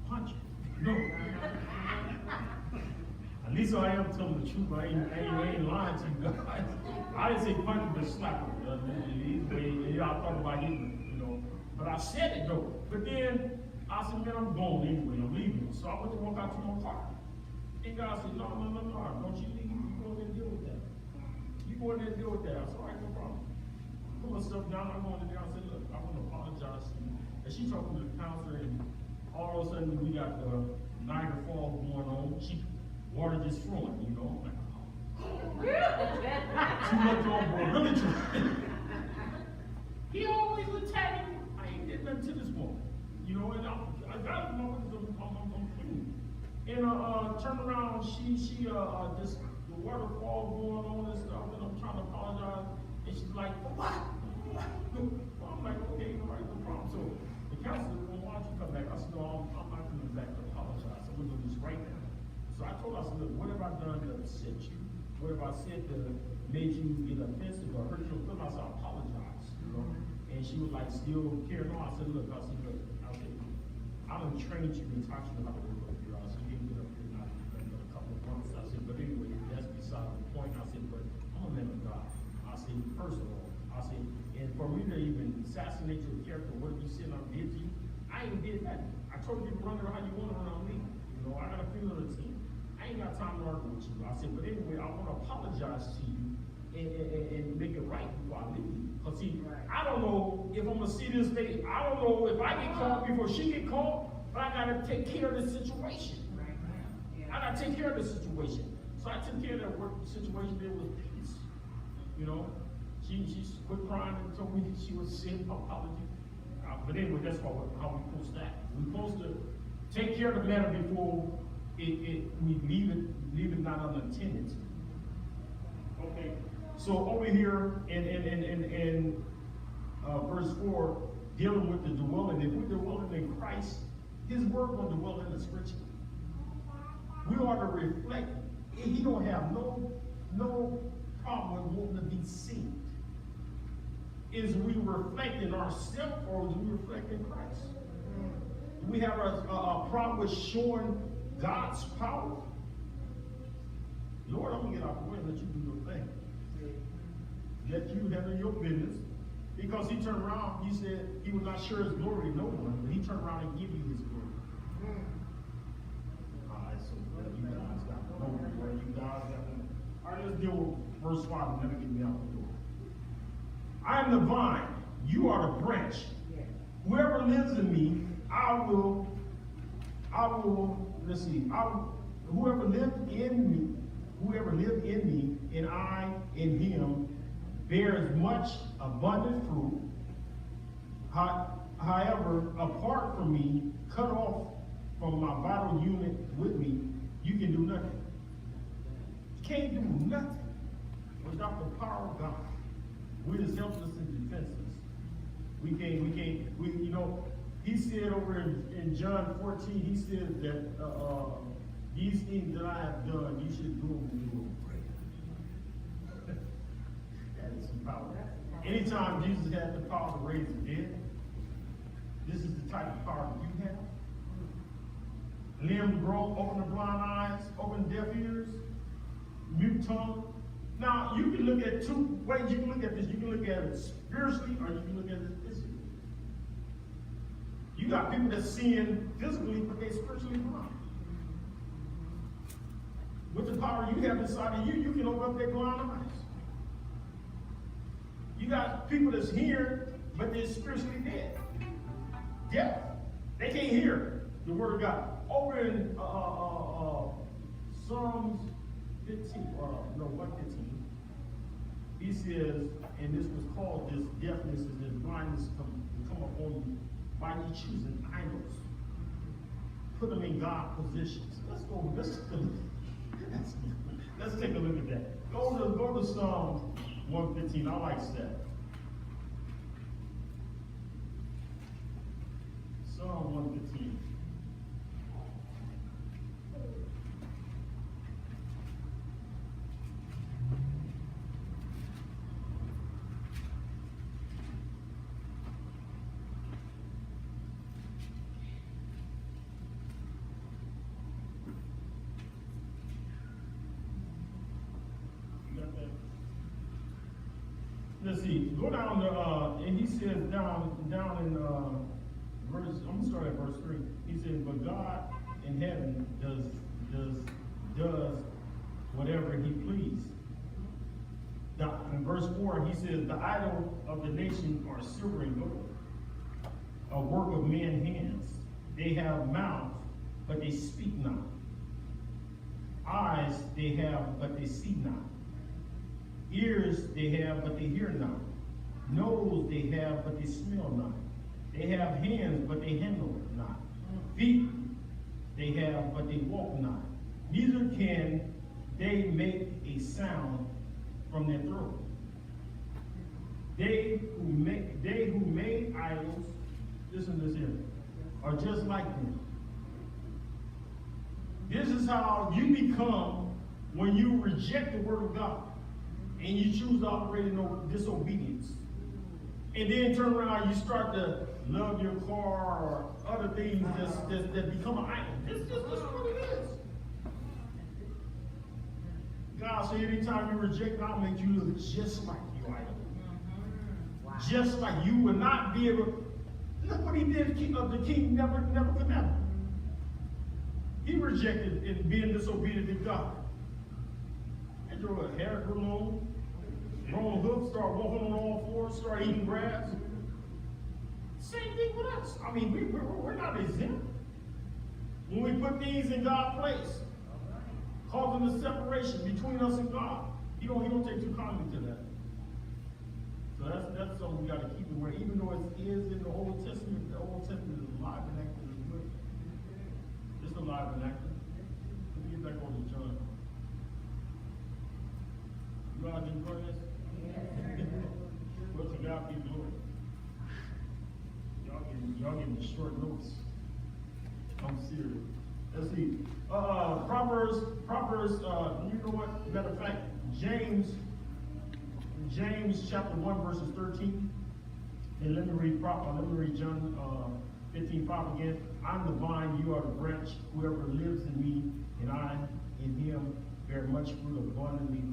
punch you. No. At least I am telling the truth. I ain't lying to you guys. I didn't say punch you, but slap him. I thought about hitting him, you know. But I said it though. But then I said, man, I'm going anyway. I'm leaving. So I went to walk out to my car. And God said, no, don't you leave, you go in there and deal with that. You go in there and deal with that. I said, all right, no problem. Put my stuff down, I'm going in there, I said, look, I want to apologize to you. And she talking to the counselor, and all of a sudden we got the Niagara Falls going on, water just flowing, you know. I'm like, too much on board, really true. He always attacking me. I ain't did nothing to this woman. You know, and I got the moment, I'm clean. And turn around, she just the waterfall going on and stuff, and I'm trying to apologize, and she's like, what? Well, I'm like, okay, all right, no problem. So the counselor, well, why don't you come back? I said, no, I'm not coming back to apologize. I'm gonna do this right now. So I told her, I said, look, what have I done to upset you? What have I said that made you get offensive or hurt your feelings? I said, I apologize, you know. And she was like, still carrying on. I said, look, I done trained you and taught you how to work up here. I said, you can get up here now a couple of months. I said, but anyway, that's beside the point. I said, but I'm a man of God. I said, first of all, I said, and for me to even assassinate your character, what you said I did to you, I ain't did that. I told you to run around how you want around me. You know, I got a feeling of the team. I ain't got time to argue with you. I said, but anyway, I want to apologize to you and make it right before I leave. Because see, I don't know if I'm going to see this day. I don't know if I get called before she get called, but I got to take care of the situation. I got to take care of the situation. So I took care of that work situation. There was peace. You know, she quit crying and told me that she was sick, apology. But anyway, that's how we supposed to act. We're supposed to take care of the matter before we leave it not unattended. Okay. So over here in verse 4, dealing with the dwelling, if we're dwelling in Christ, His word will dwell in us richly. We ought to reflect. He don't have no problem with wanting to be seen. Is we reflecting ourselves, or is we reflecting Christ? Do we have a problem with showing God's power? Lord, I'm going to get out the way and let you do your thing. Let you handle your business. Because he turned around, he said he would not share his glory to no one, but he turned around and give you his glory. All right, so you guys got the glory. You guys got the. All right, let's deal with verse 5 and never get me out the door. I am the vine, you are the branch. Whoever lives in me, whoever lived in me, and I in him, bears much abundant fruit. However, apart from me, cut off from my vital unit with me, you can do nothing. You can't do nothing without the power of God, we're as helpless and defenseless. We can't, you know, he said over in John 14, he said that these things that I have done, you should do them when you will pray. That is some power. Anytime Jesus had the power to raise the dead, this is the type of power that you have. Limbs grow, open the blind eyes, open deaf ears, mute tongue. Now, you can look at two ways you can look at this. You can look at it spiritually or you can look at it physically. You got people that's seeing physically, but they're spiritually blind. With the power you have inside of you, you can open up their blind eyes. You got people that's hearing, but they're spiritually dead. Deaf. They can't hear the word of God. Over in Psalms 15, 115, he says, and this was called this deafness and this blindness come upon you by you choosing idols. Put them in God positions. Let's take a look at that. Go to Psalms 115. I like that. Psalm 115. Let's see. Go down to and he says down in verse. I'm gonna start at verse 3. He says, "But God in heaven does whatever He please." In verse 4, he says, "The idol of the nation are silver and gold, a work of men's hands. They have mouths, but they speak not. Eyes they have, but they see not. Ears they have, but they hear not. Nose they have, but they smell not. They have hands, but they handle not. Feet they have, but they walk not. Neither can they make a sound from their throat. They who made idols, listen to this here, are just like them." This is how you become when you reject the word of God and you choose to operate in disobedience. And then turn around, you start to love your car or other things that become an idol. This is what it is. God said, anytime you reject, I'll make you look just like your idol. Wow. Just like you will not be able. Look what he did of the king Nebuchadnezzar. He rejected and being disobedient to God. He drew a hair balloon, roll hooks, start walking on all fours, start eating grass. Same thing with us. I mean, we're not exempt. When we put things in God's place, causing the separation between us and God, He don't take too kindly to that. So that's something we got to keep it where, even though it is in the Old Testament is alive and active as well. It's alive and active. Let me get back on to John. You all didn't learn this? Well, to God be glory. Y'all getting the short notes. I'm serious. Let's see. Proverbs, you know what? Matter of fact, James chapter 1, verses 13. And let me read John 15:5 again. "I'm the vine, you are the branch. Whoever lives in me, and I in him, bear much fruit, abundantly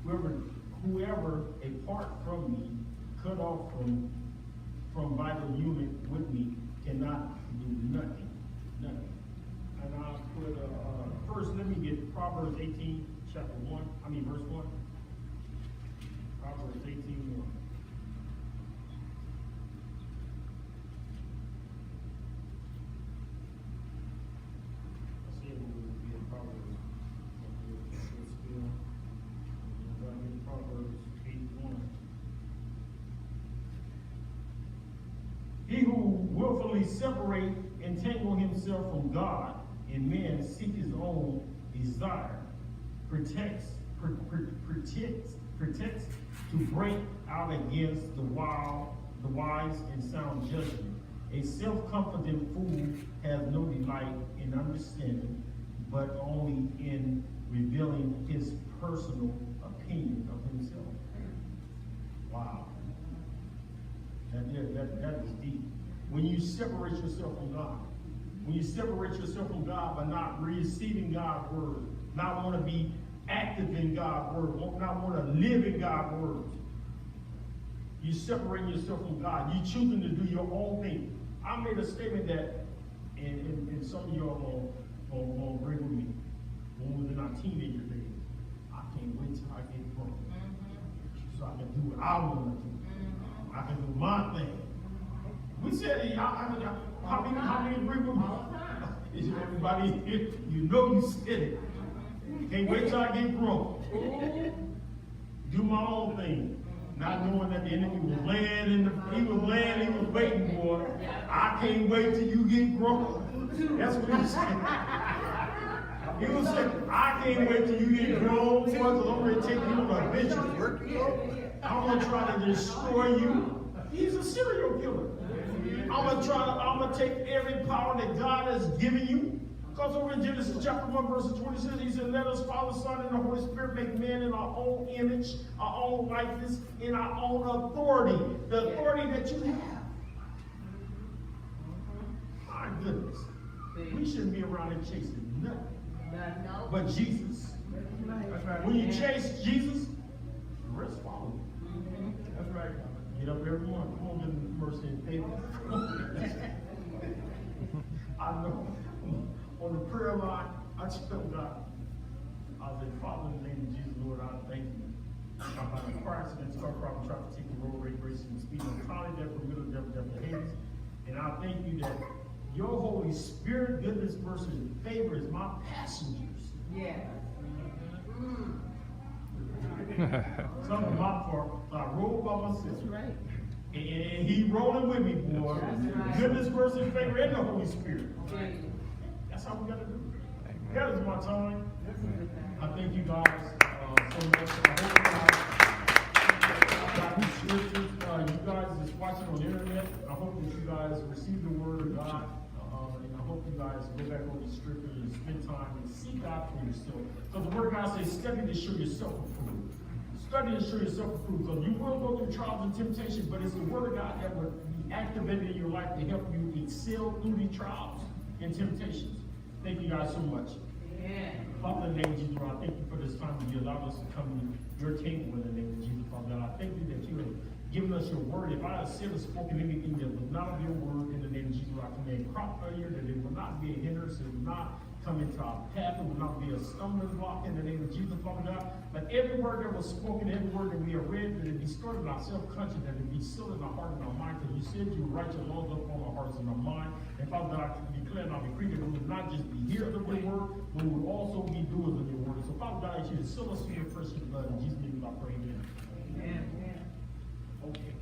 fruit. Whoever apart from me, cut off from vital union with me, cannot do nothing. And I'll put, first let me get Proverbs 18, verse 1. Proverbs 18:1. I see it will be in Proverbs. Proverbs 8:1. "He who willfully separate, entangle himself from God, and man seek his own desire, protects pretense to break out against the wise and sound judgment. A self-confident fool has no delight in understanding, but only in revealing his personal opinion of himself. Wow. That is deep. When you separate yourself from God, when you separate yourself from God by not receiving God's word, not want to be active in God's word, not want to live in God's word, you separating yourself from God. You choosing to do your own thing. I made a statement that, and some of y'all will agree with me. When we was in our teenager days, I can't wait till I get grown, so I can do what I want to do. I can do my thing. We said it. How many agree with me? Everybody, you know you said it. Can't wait till I get grown. Do my own thing. Not knowing that the enemy was laying he was waiting for it. I can't wait till you get grown. That's what he said. He was saying, I can't wait till you get grown, because I'm going to take you on a adventure. I'm going to try to destroy you. He's a serial killer. I'm going to take every power that God has given you. Because over in Genesis chapter 1, verse 26, he said, let us, Father, Son, and the Holy Spirit make man in our own image, our own likeness, in our own authority. The authority that you have. My goodness. We shouldn't be around and chasing nothing but Jesus. When you chase Jesus, the rest follow you. That's right. Get up every morning. Come on, give him mercy and favor. I know. On the prayer line, I tell God, I said, Father, in the name of Jesus, Lord, I thank you. I'm about to car accident, start problem, try to take the road rate, racing, and speed on college, death, for middle, death, for Hades. And I thank you that your Holy Spirit, goodness, mercy, and favor is my passengers. Yeah. Some of my fault, so I rode by myself. That's right. And he rolling with me, boy. Right. Goodness, mercy, and favor, and the Holy Spirit. Okay. That's how we got to do it. That is my time. I thank you guys so much. I hope you guys is watching on the internet. I hope that you guys receive the word of God. And I hope you guys go back over the scripture and spend time and seek God for yourself. Because the word of God says, study to show yourself approved. Study to show yourself approved. Because you will go through trials and temptations, but it's the word of God that will be activated in your life to help you excel through the trials and temptations. Thank you guys so much. Amen. Father, in the name of Jesus, I thank you for this time that you allowed us to come to your table in the name of Jesus, Father God. I thank you that you have given us your word. If I have said or spoken anything that was not of your word in the name of Jesus, I command crop failure, that it will not be a hindrance, it will not come into our path, it will not be a stumbling block in the name of Jesus, Father God. But every word that was spoken, every word that we have read, that it be stored in our self-conscious, that it be sealed in our heart and our mind, because you said you would write your laws up on our hearts and our mind. And Father God, I declare and I decree that we will not just be hearers of your word, but we will also be doers of your word. So Father God, I ask you to seal us in your precious blood. In Jesus' name I pray, amen. Amen. Okay.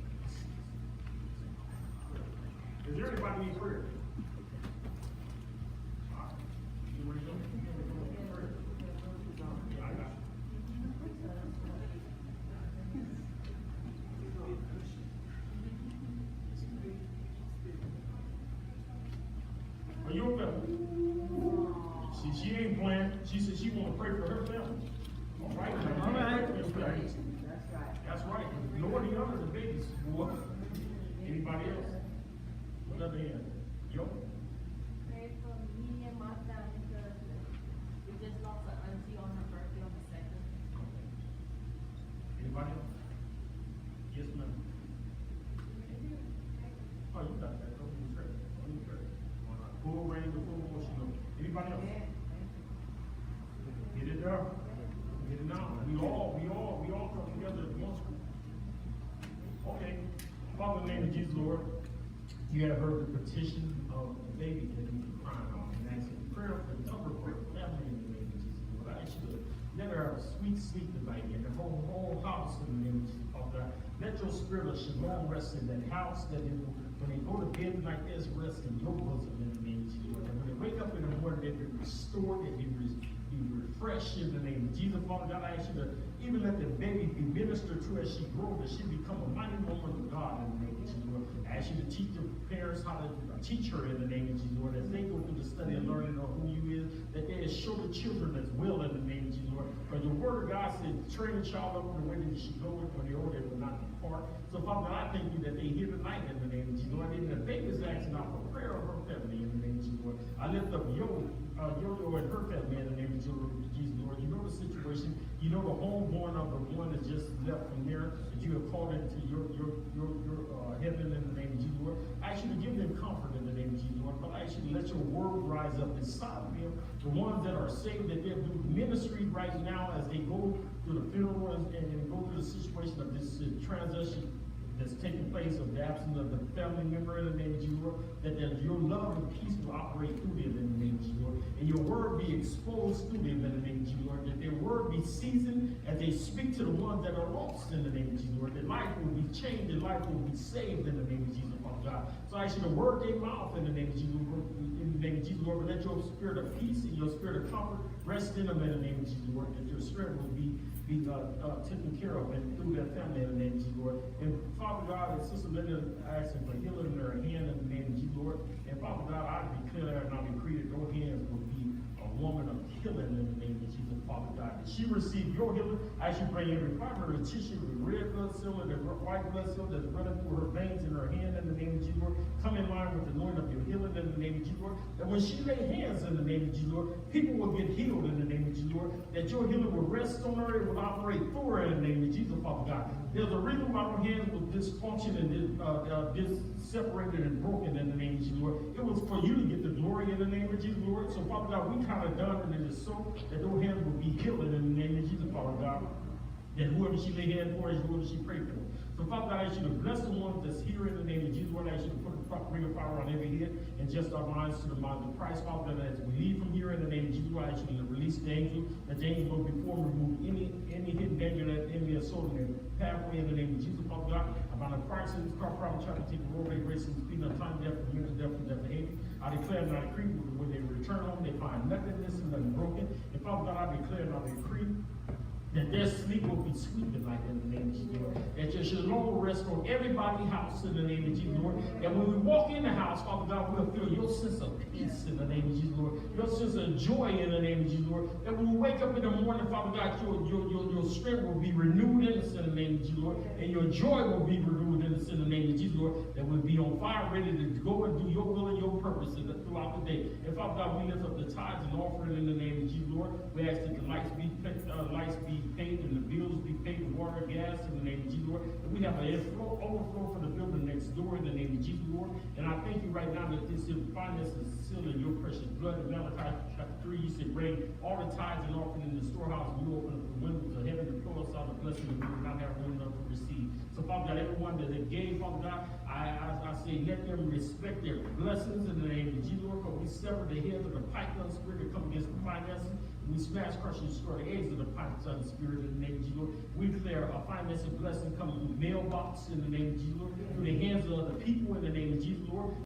Is there anybody need prayer? You ready to go? Yeah, I got you. Are you okay? She ain't playing. She said she want to pray for her family. All right. All right. That's right. That's right. Lord, the other the babies. Boy. Anybody else? What other hand? Yo. Pray for me and my family because we just lost an auntie on her birthday on the 2nd. Anybody else? Yes, ma'am. Oh, you got that. Don't be afraid. Don't be afraid. Full range of full motion. Anybody else? Get it there. Get it now. We all come together at once. Okay. Father, in the name of Jesus, Lord, you have heard the petition of the baby that we've been crying on and asking prayer for the number for the family in the name of Jesus, Lord. I ask you to let her have a sweet sleep tonight and the whole house in the name of Jesus, Father God. Let your spirit of shalom rest in that house, that when they go to bed tonight, there's rest in your bosom in the name of Jesus, Lord. And when they wake up in the morning, they be restored, they be be refreshed in the name of Jesus. Father God, I ask you to even let the baby be ministered to as she grows, that she become a mighty woman of God in the name of Jesus, Lord. I ask you to teach the parents how to teach her in the name of Jesus, Lord, as they go through the study and learning of who you is, that they show the children as well in the name of Jesus, Lord. For the word of God said, train a child up in the way that they should go, and when they old, they will not depart. So, Father God, I thank you that they hear tonight in the name of Jesus, Lord. And the baby's asking out for prayer of her family in the name of Jesus, Lord. I lift up Yo-Yo and her family in the name of Jesus, Lord. You know the situation. You know the homeborn of the one that just left from there, that you have called into your heaven in the name of Jesus, Lord. I ask you to give them comfort in the name of Jesus, Lord. But I ask you to let your word rise up inside of them. The ones that are saved, that they'll do ministry right now as they go through the funeral and go through the situation of this transition that's taking place of the absence of the family member in the name of Jesus, Lord, that your love and peace will operate through them in the name of Jesus, Lord, and your word be exposed through them in the name of Jesus, Lord, that their word be seasoned as they speak to the ones that are lost in the name of Jesus, Lord, that life will be changed and life will be saved in the name of Jesus, Father God. So I ask you to word their mouth in the name of Jesus, Lord, in the name of Jesus, Lord, but let your spirit of peace and your spirit of comfort rest in them in the name of Jesus, Lord, that your strength will be taken care of and through their family in the name of Jesus, Lord. And Father God, and Sister Linda asking for healing in her hand in the name of Jesus, Lord. And Father God, I declare and I decree that your hands will be a woman of healing in the name of Jesus, Father God. That she receive your healing as you bring every fiber of tissue, the red blood cell and the white blood cell that's running through her veins in her hand in the name of Jesus, Lord. Come in line with the anointing of your healing in the name of Jesus, Lord. That when she lay hands in the name of Jesus, Lord, people will get healed in the name of Jesus, Lord. That your healing will rest on her, it will operate through her in the name of Jesus, Father God. There's a reason why her hands were dysfunction and separated and broken in the name of Jesus, Lord. It was for you to get the glory in the name of Jesus, Lord. So, Father God, we kind of done it, and it is so that those hands will be healed in the name of Jesus, Father God. That whoever she lay hands for is whoever she prayed for. So, Father God, I ask you to bless the ones that's here in the name of Jesus, Lord. I ask you to put a ring of fire on every head and just our minds to the mind of Christ, Father God. As we leave from here in the name of Jesus, Lord, I ask you to release the angel, that the angel will before remove any hidden danger that enemy is sold in the pathway in the name of Jesus, Father God. About a car accident, car problem, trying to take the roadway racing, speeding up time, death, mental death, and death behavior. I declare and I decree when they return home, they find nothing missing, nothing broken. And Father God, I declare and I decree that their sleep will be sweet tonight in the name of Jesus, Lord. That your shalom will rest on everybody's house in the name of Jesus, Lord. That when we walk in the house, Father God, we'll feel your sense of peace in the name of Jesus, Lord. Your sense of joy in the name of Jesus, Lord. That when we wake up in the morning, Father God, your strength will be renewed in us in the name of Jesus, Lord. And your joy will be renewed in us in the name of Jesus, Lord. That we'll be on fire, ready to go and do your will and your purpose throughout the day. And Father God, we lift up the tithes and offering in the name of Jesus, Lord. We ask that the lights be paid and the bills be paid, water, gas in the name of Jesus, Lord. And we have an overflow for the building next door in the name of Jesus, Lord. And I thank you right now that this finance is sealed in your precious blood. In Malachi chapter 3, you said, bring all the tithes and offering in the storehouse, and you open up the windows of heaven to pour us out a blessing that we will not have room enough to receive. So, Father God, everyone that they gave, Father God, I say, let them respect their blessings in the name of Jesus, Lord. Because we sever the heads of the python spirit that come against the finances. We smash, crush, and destroy the eggs of the python spirit in the name of Jesus, Lord. We declare a financial blessing coming through mailbox in the name of Jesus, Lord. Through the hands of the people in the name of Jesus, Lord.